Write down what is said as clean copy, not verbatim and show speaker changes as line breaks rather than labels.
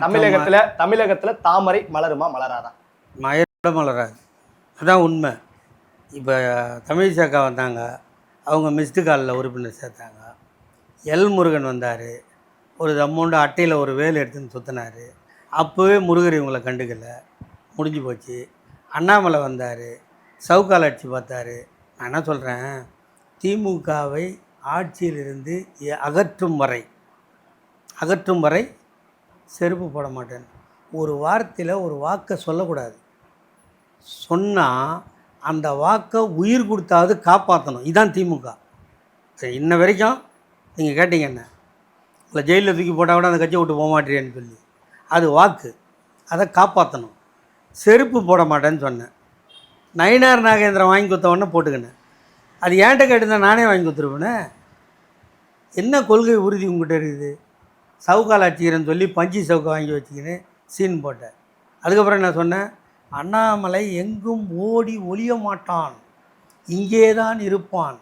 தமிழகத்துல தாமரை மலருமா மலராதா?
மலரோட மலராது, அதுதான் உண்மை. இப்போ தமிழிசைக்கா வந்தாங்க, அவங்க மிஸ்டு காலில் உறுப்பினர் சேர்த்தாங்க. எல் முருகன் வந்தார், ஒரு அமௌண்ட்டு அட்டையில் ஒரு வேல் எடுத்துன்னு சுற்றினார். அப்போவே முருகர் இவங்களை கண்டுக்கல, முடிஞ்சு போச்சு. அண்ணாமலை வந்தார், சவுக்கால் அடித்து பார்த்தாரு. நான் என்ன சொல்கிறேன், திமுகவை ஆட்சியிலிருந்து அகற்றும் வரை செருப்பு போட மாட்டேன். ஒரு வார்த்தையில் ஒரு வாக்கை சொல்லக்கூடாது, சொன்னால் அந்த வாக்கை உயிர் கொடுத்தாவது காப்பாற்றணும். இதுதான் திமுக. இன்ன வரைக்கும் நீங்கள் கேட்டீங்க என்ன, இல்லை ஜெயிலில் தூக்கி போட்டால் கூட அந்த கட்சியை விட்டு போக மாட்டேன்னு சொல்லி, அது வாக்கு, அதை காப்பாற்றணும். செருப்பு போட மாட்டேன்னு சொன்னேன். நயினார் நாகேந்திரன் வாங்கி கொடுத்தவொடனே போட்டுக்கினேன். அது ஏன்ட்ட கேட்டுருந்தேன், நானே வாங்கி கொடுத்துருவேனே. என்ன கொள்கை உறுதி உங்கள்கிட்ட இருக்குது? சவுக்கால் அடிச்சிக்கிறேன்னு சொல்லி பஞ்சு சவுக்கை வாங்கி வச்சுக்கின்னு சீன் போட்டேன். அதுக்கப்புறம் என்ன சொன்னேன், அண்ணாமலை எங்கும் ஓடி ஒளிய மாட்டான், இங்கே தான் இருப்பான்.